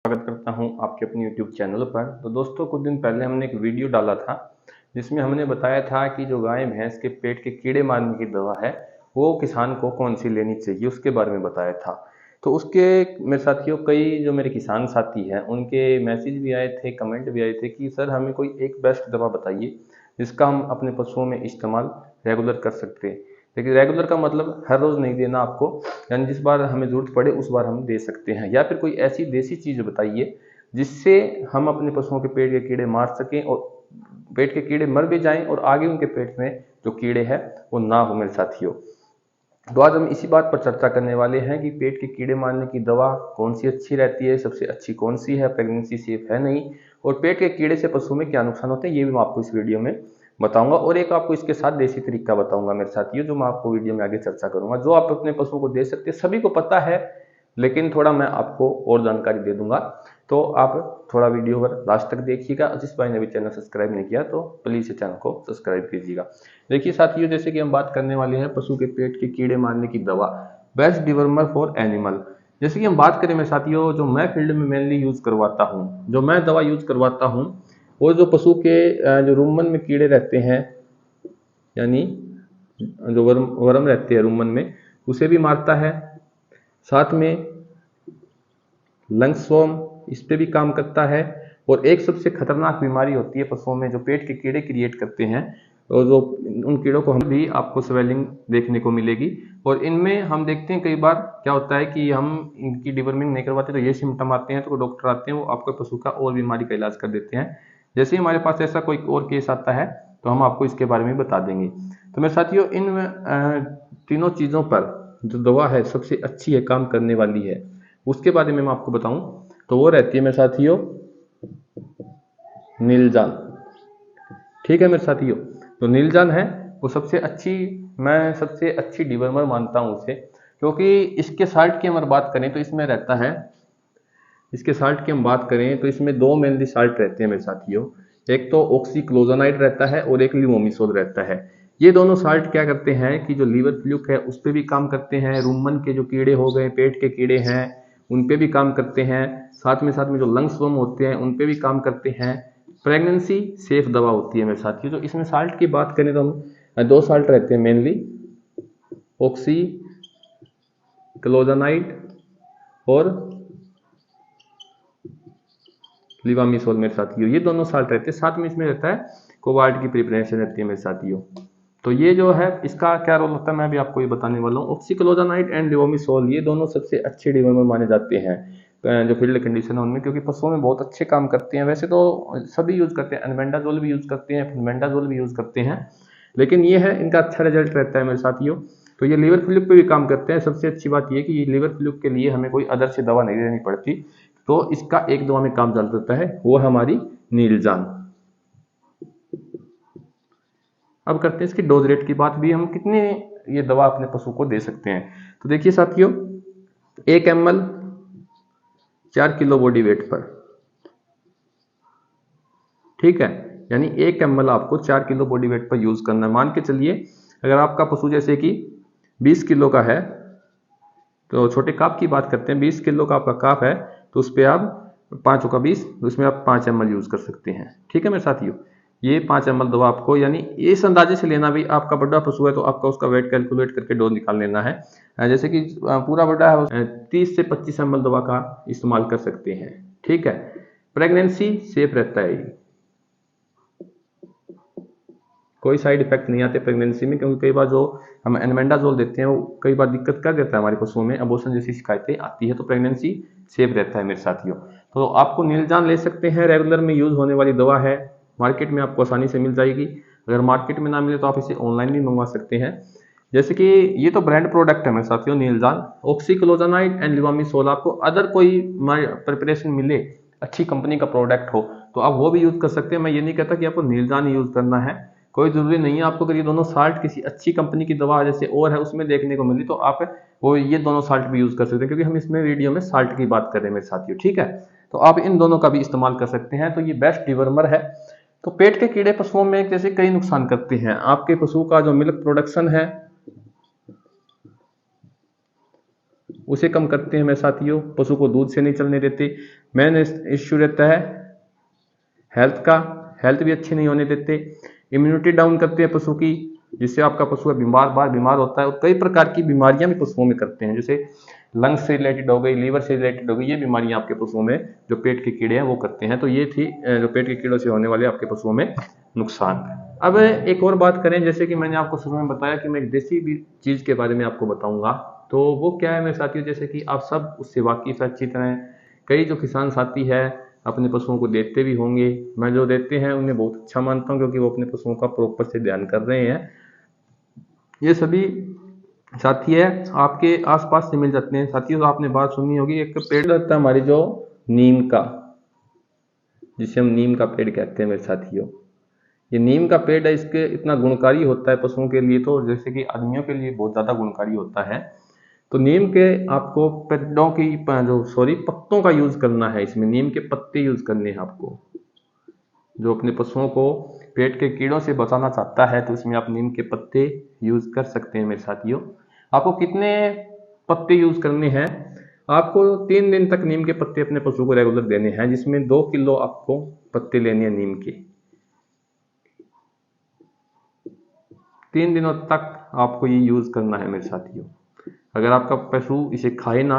स्वागत करता हूं आपके अपने YouTube चैनल पर। तो दोस्तों, कुछ दिन पहले हमने एक वीडियो डाला था जिसमें हमने बताया था कि जो गाय भैंस के पेट के कीड़े मारने की दवा है वो किसान को कौन सी लेनी चाहिए, उसके बारे में बताया था। तो उसके मेरे साथियों, कई जो मेरे किसान साथी हैं उनके मैसेज भी आए थे, कमेंट भी आए थे कि सर हमें कोई एक बेस्ट दवा बताइए जिसका हम अपने पशुओं में इस्तेमाल रेगुलर कर सकते हैं। लेकिन रेगुलर का मतलब हर रोज़ नहीं देना आपको, यानी जिस बार हमें ज़रूरत पड़े उस बार हम दे सकते हैं। या फिर कोई ऐसी देसी चीज़ बताइए जिससे हम अपने पशुओं के पेट के कीड़े मार सकें और पेट के कीड़े मर भी जाएं और आगे उनके पेट में जो कीड़े हैं वो ना हो मेरे साथियों। तो आज हम इसी बात पर चर्चा करने वाले हैं कि पेट के कीड़े मारने की दवा कौन सी अच्छी रहती है, सबसे अच्छी कौन सी है, प्रेगनेंसी सेफ है नहीं, और पेट के कीड़े से पशु में क्या नुकसान होते हैं ये भी मैं आपको इस वीडियो में बताऊंगा। और एक आपको इसके साथ देसी तरीका बताऊंगा मेरे साथियों, जो मैं आपको वीडियो में आगे चर्चा करूंगा, जो आप अपने पशु को दे सकते हैं। सभी को पता है लेकिन थोड़ा मैं आपको और जानकारी दे दूंगा, तो आप थोड़ा वीडियो पर लास्ट तक देखिएगा। जिस भाई ने भी चैनल सब्सक्राइब नहीं किया तो प्लीज़ चैनल को सब्सक्राइब कीजिएगा। देखिए साथियों, जैसे कि हम बात करने वाले हैं पशु के पेट के कीड़े मारने की दवा, बेस्ट डिवर्मर फॉर एनिमल। जैसे कि हम बात करें मेरे साथियों, जो मैं फील्ड में मेनली यूज करवाता हूँ, जो मैं दवा यूज करवाता हूँ, वो जो पशु के जो रुमन में कीड़े रहते हैं, यानी जो वर्म रहते हैं रुमन में, उसे भी मारता है। साथ में लंग्सवर्म इस पे भी काम करता है। और एक सबसे खतरनाक बीमारी होती है पशुओं में जो पेट के कीड़े क्रिएट करते हैं, और जो उन कीड़ों को हम भी आपको स्वेलिंग देखने को मिलेगी। और इनमें हम देखते हैं कई बार क्या होता है कि हम इनकी डिवर्मिंग नहीं करवाते तो ये सिम्टम आते हैं, तो डॉक्टर आते हैं वो आपके पशु का और बीमारी का इलाज कर देते हैं। जैसे ही हमारे पास ऐसा कोई और केस आता है तो हम आपको इसके बारे में बता देंगे। तो मेरे साथियों, इन तीनों चीज़ों पर जो दवा है सबसे अच्छी है, काम करने वाली है, उसके बारे में मैं आपको बताऊं तो वो रहती है मेरे साथियों नीलजान। ठीक है मेरे साथियों, तो नीलजान है वो सबसे अच्छी, मैं सबसे अच्छी डिवर्मर मानता हूं उसे, क्योंकि इसके साल्ट की अगर बात करें तो इसमें रहता है, इसके साल्ट की हम बात करें तो इसमें दो मेनली साल्ट रहते हैं मेरे साथियों। एक तो ऑक्सीक्लोजोनाइड रहता है और एक लिमोमिसोल रहता है। ये दोनों साल्ट क्या करते हैं कि जो लीवर फ्लूक है उस पर भी काम करते हैं, रुमन के जो कीड़े हो गए, पेट के कीड़े हैं, उन पे भी काम करते हैं। साथ में जो लंग्स वर्म होते हैं उन पे भी काम करते हैं। प्रेगनेंसी सेफ दवा होती है मेरे साथियों। तो इसमें साल्ट की बात करें तो हम दो साल्ट रहते हैं मेनली, ऑक्सी क्लोजोनाइड और लिवामिसोल मेरे साथियों, ये दोनों साल्ट रहते हैं। साथ में इसमें रहता है कोबाल्ट की प्रिपरेशन रहती है मेरे साथियों। तो ये जो है इसका क्या रोल होता है मैं भी आपको ये बताने वाला हूँ। ऑक्सीक्लोजोनाइड एंड लिवामिसोल ये दोनों सबसे अच्छे डिवर्मर माने जाते हैं जो फील्ड कंडीशन है उनमें, क्योंकि पशुओं में बहुत अच्छे काम करते हैं। वैसे तो सभी यूज करते हैं, एल्बेंडाजोल भी यूज करते हैं, फुलमेंडाजोल भी यूज करते हैं, लेकिन ये है इनका अच्छा रिजल्ट रहता है मेरे साथियों। तो ये लीवर फ्लूक पे भी काम करते हैं। सबसे अच्छी बात ये कि ये लीवर फ्लूक के लिए हमें कोई अदर से दवा नहीं लेनी पड़ती, तो इसका एक दवा में काम चल जाता है, वो है हमारी नीलजान। अब करते हैं इसकी डोज रेट की बात भी, हम कितने ये दवा अपने पशु को दे सकते हैं। तो देखिए साथियों, 1 ml 4 किलो बॉडी वेट पर, ठीक है, यानी 1 ml आपको 4 किलो बॉडी वेट पर यूज करना है। मान के चलिए अगर आपका पशु जैसे कि 20 किलो का है, तो छोटे काप की बात करते हैं, 20 किलो का आपका काप है तो उस पर आप 5 का 20, उसमें आप 5 ml यूज कर सकते हैं। ठीक है मेरे साथियों, ये 5 ml दवा आपको, यानी इस अंदाजे से लेना भी, आपका बड़ा पशु है तो आपका उसका वेट कैलकुलेट करके डोज निकाल लेना है। जैसे कि पूरा बड़ा है 30 से 25 ml दवा का इस्तेमाल कर सकते हैं। ठीक है, प्रेगनेंसी सेफ रहता है, कोई साइड इफेक्ट नहीं आते प्रेगनेंसी में, क्योंकि कई बार जो हम एनमेंडाजोल देते हैं वो कई बार दिक्कत कर देता है हमारे पशुओं में, अबॉर्शन जैसी शिकायतें आती है। तो प्रेगनेंसी सेफ रहता है मेरे साथियों। तो आपको नीलजान ले सकते हैं, रेगुलर में यूज होने वाली दवा है, मार्केट में आपको आसानी से मिल जाएगी। अगर मार्केट में ना मिले तो आप इसे ऑनलाइन भी मंगवा सकते हैं। जैसे कि ये तो ब्रांड प्रोडक्ट है मेरे साथियों नीलजान। ऑक्सीक्लोजोनाइड एंड लिवामिसोल, आपको अदर कोई प्रिपरेशन मिले, अच्छी कंपनी का प्रोडक्ट हो तो आप वो भी यूज कर सकते हैं। मैं ये नहीं कहता कि आपको नीलजान यूज करना है, कोई जरूरी नहीं है आपको। अगर ये दोनों साल्ट किसी अच्छी कंपनी की दवा जैसे और है उसमें देखने को मिली तो आप वो ये दोनों साल्ट भी यूज कर सकते हैं, क्योंकि हम इसमें वीडियो में साल्ट की बात कर रहे हैं मेरे साथियों। ठीक है, तो आप इन दोनों का भी इस्तेमाल कर सकते हैं। तो ये बेस्ट डिवर्मर है। तो पेट के कीड़े पशुओं में जैसे कई नुकसान करते हैं, आपके पशु का जो मिल्क प्रोडक्शन है उसे कम करते हैं मेरे साथियों। पशु को दूध से नहीं चलने देते। मेन इश्यू रहता है हेल्थ का, हेल्थ भी अच्छी नहीं होने देते। इम्यूनिटी डाउन करते हैं पशु की, जिससे आपका पशु बार बीमार होता है। और कई प्रकार की बीमारियां भी पशुओं में करते हैं, जैसे लंग्स से रिलेटेड हो गई, लीवर से रिलेटेड हो गई, ये बीमारियां आपके पशुओं में जो पेट के कीड़े हैं वो करते हैं। तो ये थी जो पेट के कीड़ों से होने वाले आपके पशुओं में नुकसान। अब एक और बात करें, जैसे कि मैंने आपको शुरू में बताया कि मैं एक देसी भी चीज के बारे में आपको बताऊंगा। तो वो क्या है मेरे साथियों, जैसे कि आप सब उससे वाकिफ है अच्छी तरह। कई जो किसान साथी है अपने पशुओं को देते भी होंगे। मैं जो देते हैं उन्हें बहुत अच्छा मानता हूँ, क्योंकि वो अपने पशुओं का प्रॉपर से ध्यान कर रहे हैं। ये सभी साथी है आपके आसपास से मिल जाते हैं। साथियों आपने बात सुनी होगी, एक पेड़ रहता है हमारी जो नीम का, जिसे हम नीम का पेड़ कहते हैं मेरे साथियों। ये नीम का पेड़ है, इसके इतना गुणकारी होता है पशुओं के लिए, तो जैसे कि आदमियों के लिए बहुत ज़्यादा गुणकारी होता है। तो नीम के आपको पेड़ों की पत्तों का यूज करना है। इसमें नीम के पत्ते यूज करने हैं आपको। जो अपने पशुओं को पेट के कीड़ों से बचाना चाहता है तो इसमें आप नीम के पत्ते यूज कर सकते हैं मेरे साथियों। आपको कितने पत्ते यूज करने हैं? आपको 3 दिन तक नीम के पत्ते अपने पशु को रेगुलर देने हैं, जिसमें 2 किलो आपको पत्ते लेने हैं नीम के। 3 दिनों तक आपको ये यूज करना है मेरे साथियों। अगर आपका पशु इसे खाए ना,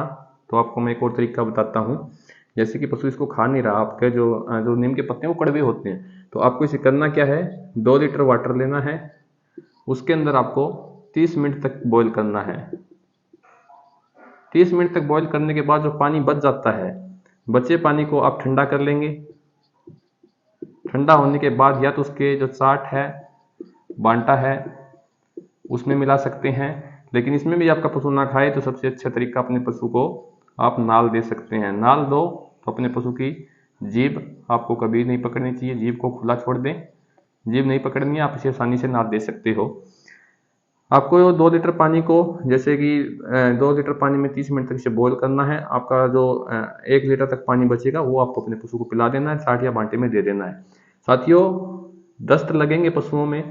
तो आपको मैं एक और तरीका बताता हूँ। जैसे कि पशु इसको खा नहीं रहा, आपके जो जो नीम के पत्ते हैं वो कड़वे होते हैं, तो आपको इसे करना क्या है, 2 लीटर वाटर लेना है, उसके अंदर आपको 30 मिनट तक बॉईल करना है। 30 मिनट तक बॉईल करने के बाद जो पानी बच जाता है, बचे पानी को आप ठंडा कर लेंगे। ठंडा होने के बाद या तो उसके जो चाट है, बांटा है, उसमें मिला सकते हैं। लेकिन इसमें भी आपका पशु ना खाए तो सबसे अच्छा तरीका अपने पशु को आप नाल दे सकते हैं। नाल दो तो अपने पशु की जीभ आपको कभी नहीं पकड़नी चाहिए, जीभ को खुला छोड़ दें। जीभ नहीं पकड़नी है, आप इसे आसानी से नाल दे सकते हो। आपको 2 लीटर पानी को, जैसे कि 2 लीटर पानी में 30 मिनट तक इसे बॉईल करना है। आपका जो 1 लीटर तक पानी बचेगा वो आपको अपने पशु को पिला देना है, चाट या बांटे में दे देना है। साथियों दस्त लगेंगे पशुओं में,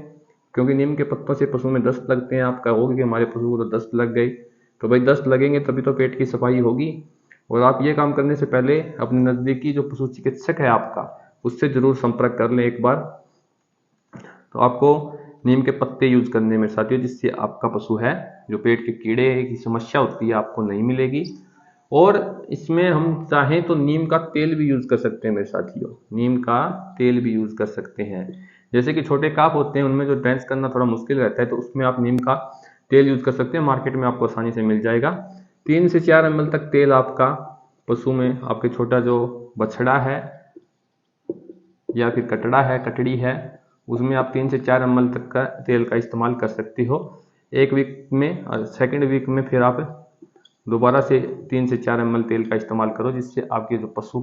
क्योंकि नीम के पत्तों से पशु में दस्त लगते हैं। आप कहोगे कि हमारे पशु को तो दस्त लग गई, तो भाई दस्त लगेंगे तभी तो पेट की सफाई होगी। और आप ये काम करने से पहले अपने नज़दीकी जो पशु चिकित्सक है आपका, उससे जरूर संपर्क कर लें एक बार। तो आपको नीम के पत्ते यूज करने में साथियों, जिससे आपका पशु है जो पेट के कीड़े की समस्या होती है आपको नहीं मिलेगी। और इसमें हम चाहें तो नीम का तेल भी यूज कर सकते हैं मेरे साथियों। नीम का तेल भी यूज कर सकते हैं। जैसे कि छोटे काफ होते हैं, उनमें जो ड्रेंच करना थोड़ा मुश्किल रहता है, तो उसमें आप नीम का तेल यूज कर सकते हैं। मार्केट में आपको आसानी से मिल जाएगा। 3 से 4 ml तक तेल आपका पशु में, आपके छोटा जो बछड़ा है या फिर कटड़ा है, कटड़ी है, उसमें आप 3 से 4 ml तक का तेल का इस्तेमाल कर सकते हो 1 वीक में। और सेकेंड वीक में फिर आप दोबारा से 3 से 4 ml तेल का इस्तेमाल करो, जिससे आपके जो पशु